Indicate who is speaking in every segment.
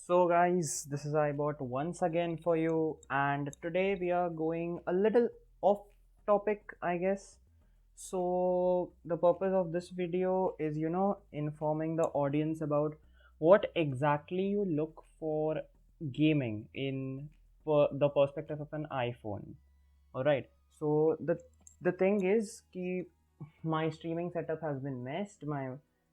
Speaker 1: So guys, this is iBot once again for you, and today we are going a little off topic, I guess. So the purpose of this video is, informing the audience about what exactly you look for gaming in the perspective of an iPhone. All right. So the thing is, my streaming setup has been messed. My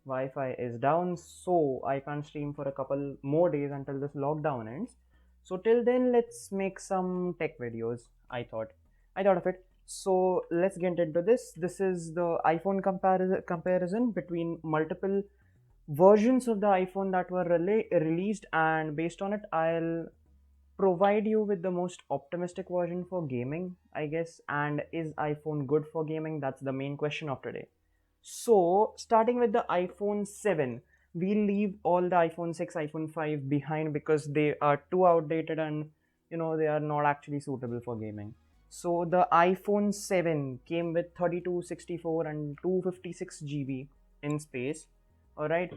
Speaker 1: Wi-Fi is down, so I can't stream for a couple more days until this lockdown ends. So till then, let's make some tech videos. I thought of it. So let's get into this. This is the iPhone comparison between multiple versions of the iPhone that were released, and based on it, I'll provide you with the most optimistic version for gaming, I guess. And is iPhone good for gaming? That's the main question of today. So, starting with the iPhone 7, we leave all the iPhone 6, iPhone 5 behind because they are too outdated and they are not actually suitable for gaming. So, the iPhone 7 came with 32, 64, and 256 GB in space. Alright,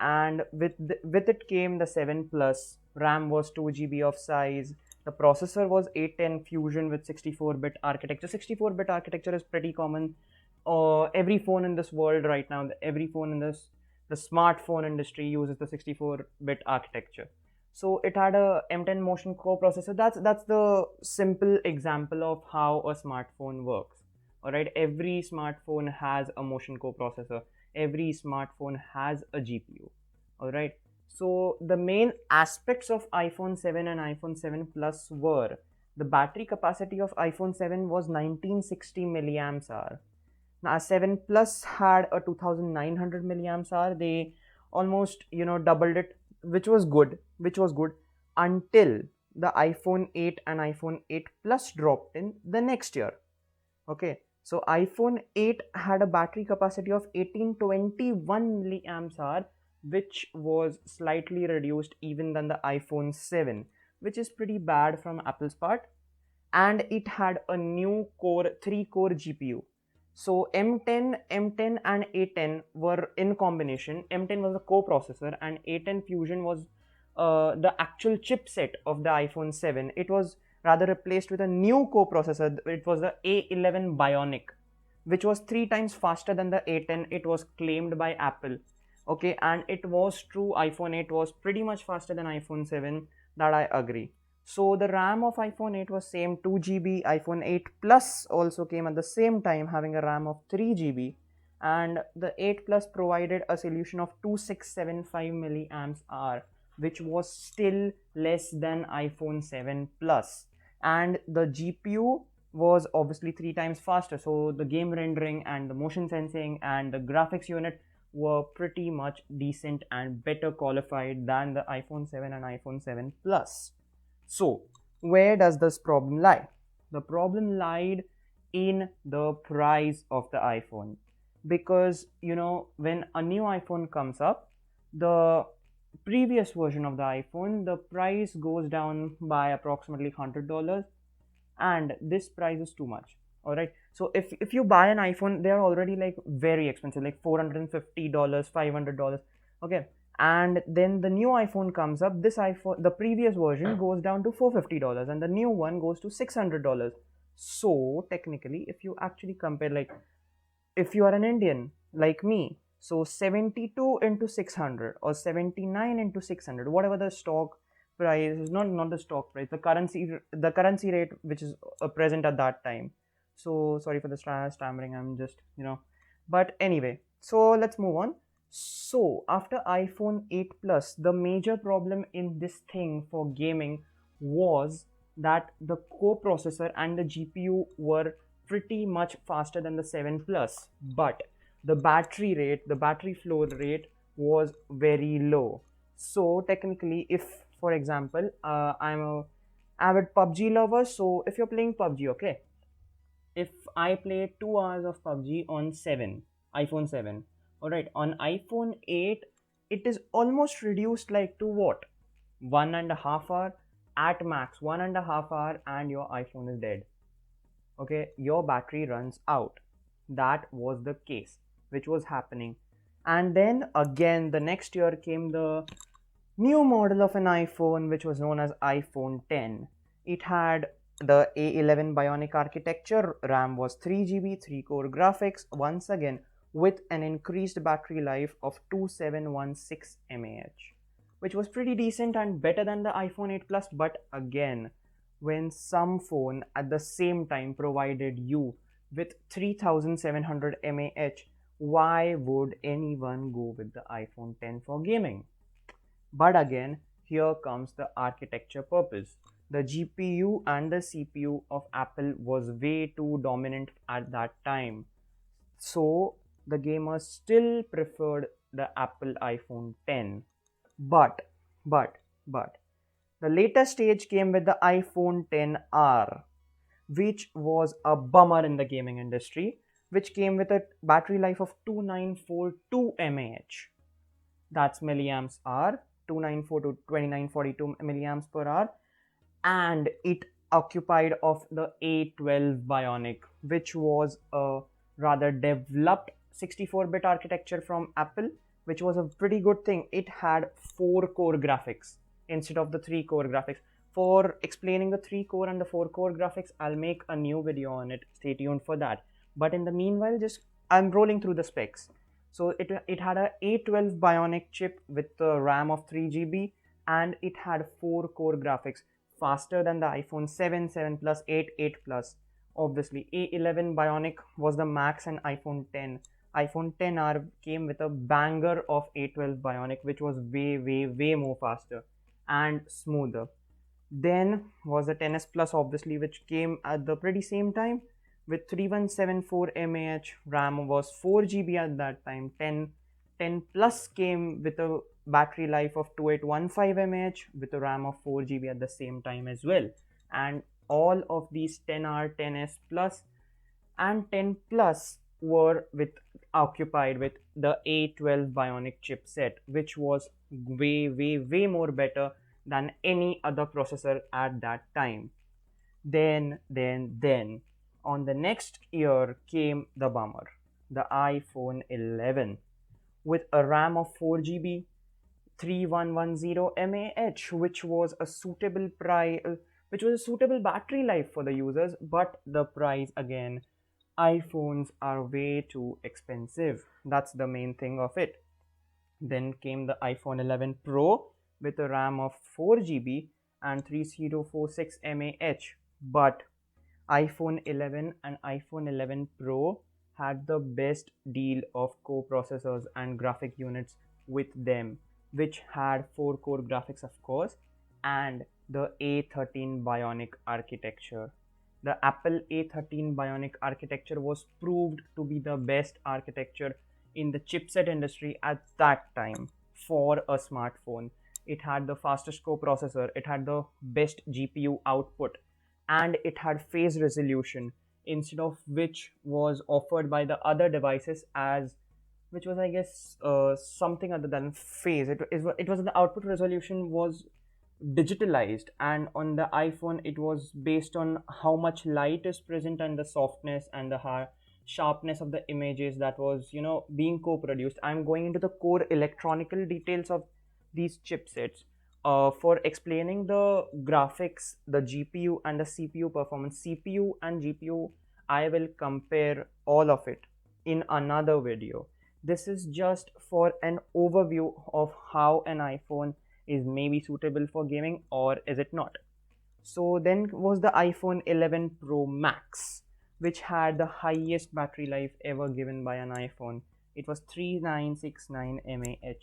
Speaker 1: and with it came the 7 Plus. RAM was 2 GB of size. The processor was 810 Fusion with 64-bit architecture. 64-bit architecture is pretty common. Every phone in this world right now, every phone in the smartphone industry uses the 64-bit architecture. So it had a M10 motion core processor. That's the simple example of how a smartphone works. All right, every smartphone has a motion core processor. Every smartphone has a GPU. All right. So the main aspects of iPhone 7 and iPhone 7 Plus were the battery capacity of iPhone 7 was 1960 milliamps hour. Now 7 Plus had a 2900 milliamps hour. They almost doubled it, which was good until the iPhone 8 and iPhone 8 Plus dropped in the next year. Okay, so iPhone 8 had a battery capacity of 1821 milliamps hour, which was slightly reduced even than the iPhone 7, which is pretty bad from Apple's part. And it had a new core 3-core GPU. So M10 and A10 were in combination. M10 was the co-processor and A10 Fusion was the actual chipset of the iPhone 7. It was rather replaced with a new co-processor. It was the A11 Bionic, which was 3 times faster than the A10. It was claimed by Apple. Okay, and it was true. iPhone 8 was pretty much faster than iPhone 7. That I agree. So the RAM of iPhone 8 was same 2 GB. iPhone 8 Plus also came at the same time having a RAM of 3 GB, and the 8 Plus provided a solution of 2675 milliamps hour, which was still less than iPhone 7 Plus. And the GPU was obviously 3 times faster, so the game rendering and the motion sensing and the graphics unit were pretty much decent and better qualified than the iPhone 7 and iPhone 7 Plus. So, where does this problem lie? The problem lied in the price of the iPhone. Because, when a new iPhone comes up, the previous version of the iPhone, the price goes down by approximately $100, and this price is too much. All right. So if you buy an iPhone, they are already like very expensive, like $450, $500. Okay, and then the new iPhone comes up. This iPhone, the previous version, goes down to $450, and the new one goes to $600. So technically, if you actually compare, like if you are an Indian like me, so 72 into 600 or 79 into 600, whatever the stock price is, not the stock price, the currency rate which is present at that time. So sorry for the stammering. I'm just but anyway, so let's move on. So after iPhone 8 Plus, the major problem in this thing for gaming was that the co-processor and the GPU were pretty much faster than the 7 Plus, but the battery flow rate was very low. So technically, if for example, I'm a avid PUBG lover, so if you're playing PUBG, okay, if I play 2 hours of PUBG on iPhone 7, all right, on iPhone 8, it is almost reduced like to what? 1.5 hour at max, 1.5 hour, and your iPhone is dead. Okay, your battery runs out. That was the case which was happening. And then again, the next year came the new model of an iPhone which was known as iPhone 10. It had the A11 Bionic architecture, RAM was 3 GB, 3 core graphics, once again with an increased battery life of 2716 mAh, which was pretty decent and better than the iPhone 8 Plus. But again, when some phone at the same time provided you with 3700 mAh, why would anyone go with the iPhone 10 for gaming? But again, here comes the architecture purpose. The GPU and the CPU of Apple was way too dominant at that time. So the gamers still preferred the Apple iPhone 10. But, but, but, the later stage came with the iPhone 10R, which was a bummer in the gaming industry, which came with a battery life of 2942 mAh. That's milliamps hour, 294 to 2942 milliamps per hour, and it occupied of the A12 Bionic, which was a rather developed 64-bit architecture from Apple, which was a pretty good thing. It had 4 core graphics instead of the 3 core graphics. For explaining the 3 core and the 4 core graphics, I'll make a new video on it. Stay tuned for that. But in the meanwhile, just I'm rolling through the specs. So it had a A12 Bionic chip with a RAM of 3 GB, and it had 4 core graphics, faster than the iPhone 7, 7 Plus, 8, 8 Plus. Obviously, A11 Bionic was the max, and iPhone 10. iPhone 10R came with a banger of A12 Bionic, which was way, way, way more faster and smoother. Then was the 10s Plus, obviously, which came at the pretty same time with 3174 mAh. RAM was 4 GB at that time. 10 Plus came with a battery life of 2815 mAh with a RAM of 4 GB at the same time as well. And all of these 10R, 10s Plus, and 10 Plus were occupied with the A12 Bionic chipset, which was way, way, way more better than any other processor at that time. Then, on the next year came the bummer, the iPhone 11, with a RAM of 4 GB, 3110 mAh, which was a suitable price, which was a suitable battery life for the users. But the price, again, iPhones are way too expensive. That's the main thing of it. Then came the iPhone 11 Pro with a RAM of 4 GB and 3046 mAh. But iPhone 11 and iPhone 11 Pro had the best deal of co-processors and graphic units with them, which had 4 core graphics, of course, and the A13 Bionic architecture. The Apple A13 Bionic architecture was proved to be the best architecture in the chipset industry at that time for a smartphone. It had the fastest co-processor, it had the best GPU output, and it had phase resolution, instead of which was offered by the other devices as, which was, I guess, something other than phase. It was the output resolution was digitalized, and on the iPhone it was based on how much light is present and the softness and the sharpness of the images that was being co-produced. I'm going into the core electronical details of these chipsets. For explaining the graphics, the GPU and the CPU performance, CPU and GPU, I will compare all of it in another video. This is just for an overview of how an iPhone is maybe suitable for gaming or is it not. So then was the iPhone 11 Pro Max, which had the highest battery life ever given by an iPhone. It was 3969 mAh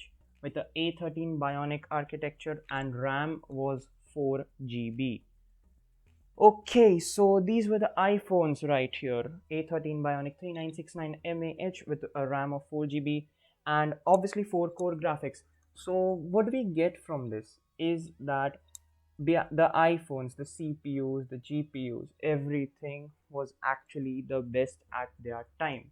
Speaker 1: with the A13 Bionic architecture, and RAM was 4 GB. Okay, so these were the iPhones right here. A13 Bionic, 3969 mAh with a RAM of 4 GB, and obviously 4 core graphics. So what we get from this is that the iPhones, the CPUs, the GPUs, everything was actually the best at their time.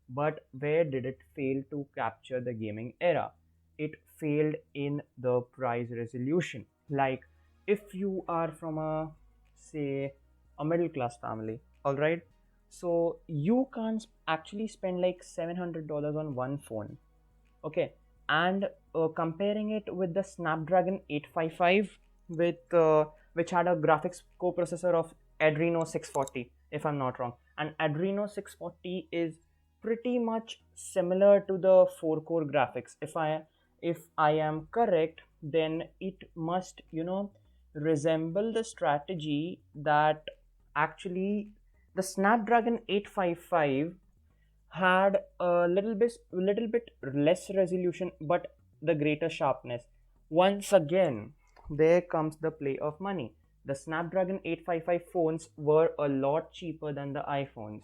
Speaker 1: But where did it fail to capture the gaming era? It failed in the price resolution. Like, if you are from say a middle class family, all right, so you can't actually spend like $700 on one phone. Okay, and comparing it with the Snapdragon 855 with which had a graphics coprocessor of Adreno 640, if I'm not wrong. And Adreno 640 is pretty much similar to the 4-core graphics. If I am correct, then it must, resemble the strategy that actually the Snapdragon 855 had a little bit less resolution but the greater sharpness. Once again, there comes the play of money. The Snapdragon 855 phones were a lot cheaper than the iPhones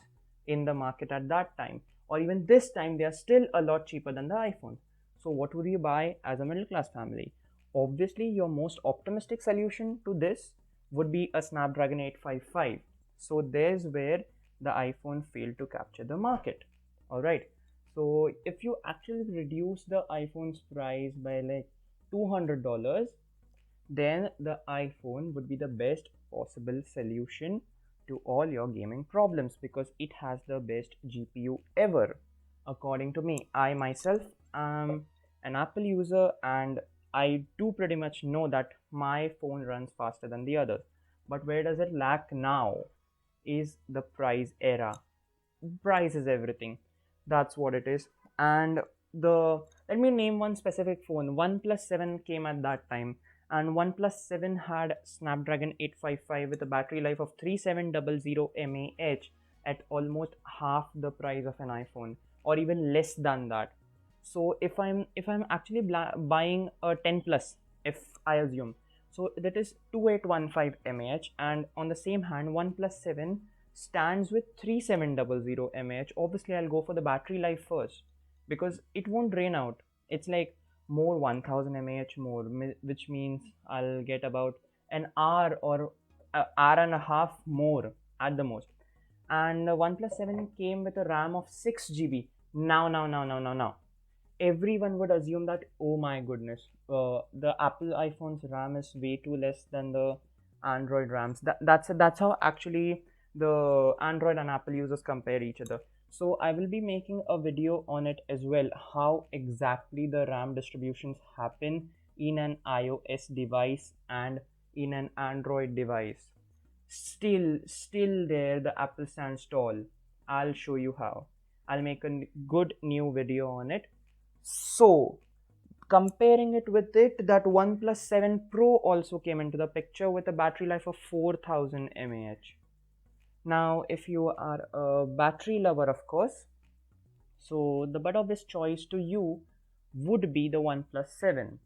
Speaker 1: in the market at that time, or even this time they are still a lot cheaper than the iPhone. So what would you buy as a middle class family? Obviously, your most optimistic solution to this would be a Snapdragon 855. So there's where the iPhone failed to capture the market. All right. So if you actually reduce the iPhone's price by like $200, then the iPhone would be the best possible solution to all your gaming problems because it has the best GPU ever. According to me, I myself am an Apple user and I do pretty much know that my phone runs faster than the others. But where does it lack now is the price era. Price is everything. That's what it is. And the let me name one specific phone. OnePlus 7 came at that time, and OnePlus 7 had Snapdragon 855 with a battery life of 3700 mAh at almost half the price of an iPhone, or even less than that. So if I'm actually buying a 10 plus, if I assume, so that is 2815 mAh, and on the same hand, OnePlus 7 stands with 3700 mAh. Obviously, I'll go for the battery life first because it won't drain out. It's like more 1000 mAh more, which means I'll get about an hour or an hour and a half more at the most. And the OnePlus 7 came with a RAM of 6 GB. Now, everyone would assume that, oh my goodness, the Apple iPhone's RAM is way too less than the Android RAMs. That's how actually the Android and Apple users compare each other. So I will be making a video on it as well, how exactly the RAM distributions happen in an iOS device and in an Android device. Still there the Apple stands tall. I'll show you how. I'll make a good new video on it. So comparing it with it, that OnePlus 7 Pro also came into the picture with a battery life of 4000 mAh. Now if you are a battery lover, of course, so the but obvious choice to you would be the OnePlus 7.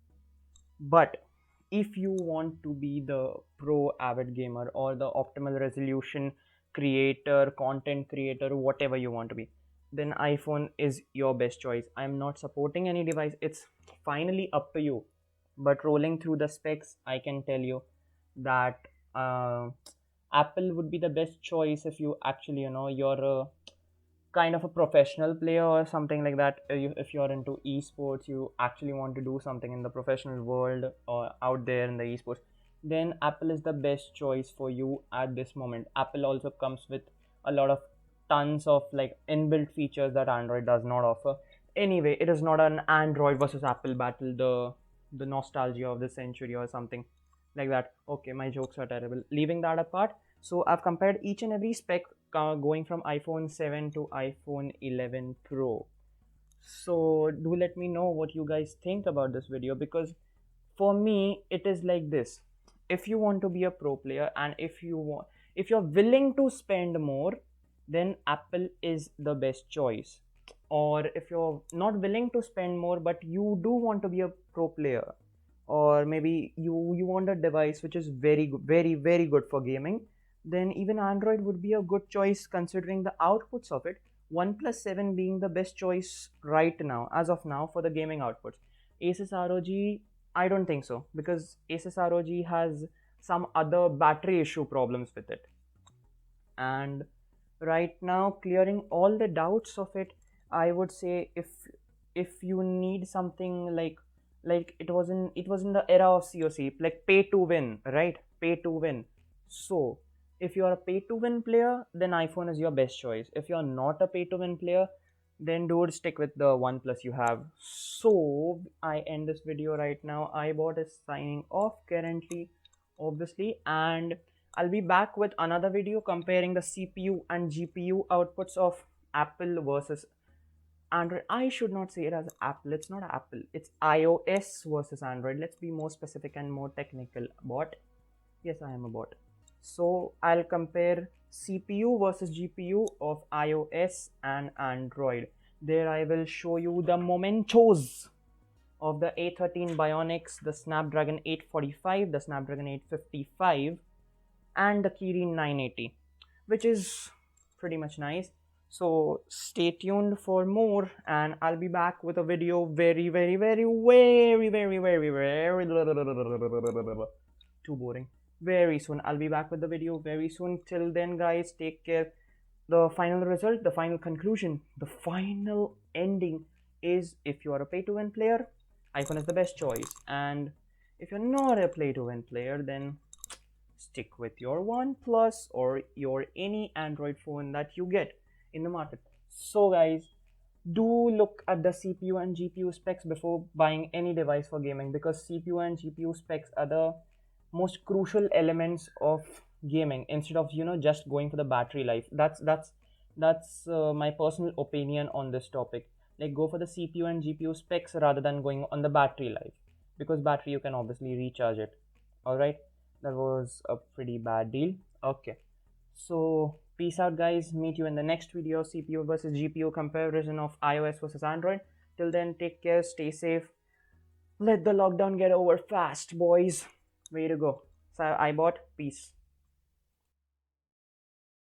Speaker 1: But if you want to be the pro avid gamer or the optimal resolution creator, content creator, whatever you want to be, then iPhone is your best choice. I'm not supporting any device, it's finally up to you. But rolling through the specs, I can tell you that Apple would be the best choice if you actually, you're a kind of a professional player or something like that. If you're into esports, you actually want to do something in the professional world or out there in the esports, then Apple is the best choice for you at this moment. Apple also comes with a lot of tons of like inbuilt features that Android does not offer. Anyway, it is not an Android versus Apple battle, the nostalgia of the century or something like that. Okay, my jokes are terrible. Leaving that apart, so I've compared each and every spec going from iPhone 7 to iPhone 11 Pro. So do let me know what you guys think about this video, because for me it is like this. If you want to be a pro player and if you're willing to spend more, then Apple is the best choice. Or if you're not willing to spend more but you do want to be a pro player, or maybe you want a device which is very good, very good for gaming, then even Android would be a good choice considering the outputs of it. OnePlus 7 being the best choice right now, as of now, for the gaming outputs. Asus ROG, I don't think so, because Asus ROG has some other battery issue problems with it. And right now, clearing all the doubts of it, I would say if you need something like it was in the era of COC, like pay to win, right? Pay to win. So if you're a pay to win player, then iPhone is your best choice. If you're not a pay to win player, then dude, stick with the OnePlus you have. So I end this video right now. iBot is signing off currently, obviously, and I'll be back with another video comparing the CPU and GPU outputs of Apple versus Android. I should not say it as Apple. It's not Apple. It's iOS versus Android. Let's be more specific and more technical. Bot. Yes, I am a bot. So I'll compare CPU versus GPU of iOS and Android. There I will show you the mementos of the A13 Bionics, the Snapdragon 845, the Snapdragon 855, and the Kirin 980, which is pretty much nice. So stay tuned for more, and I'll be back with a video very too boring. Very soon. I'll be back with the video very soon. Till then, guys, take care. The final result, the final conclusion, the final ending is, if you are a pay to win player, iPhone is the best choice. And if you're not a play to win player, then stick with your OnePlus or your any Android phone that you get in the market. So guys, do look at the CPU and GPU specs before buying any device for gaming, because CPU and GPU specs are the most crucial elements of gaming, instead of just going for the battery life. That's my personal opinion on this topic. Like, go for the CPU and GPU specs rather than going on the battery life, because battery you can obviously recharge it. All right, that was a pretty bad deal. Okay, so peace out guys, meet you in the next video, CPU versus GPU comparison of iOS versus Android. Till then, take care, stay safe, let the lockdown get over fast, boys. Way to go. So iBot, peace.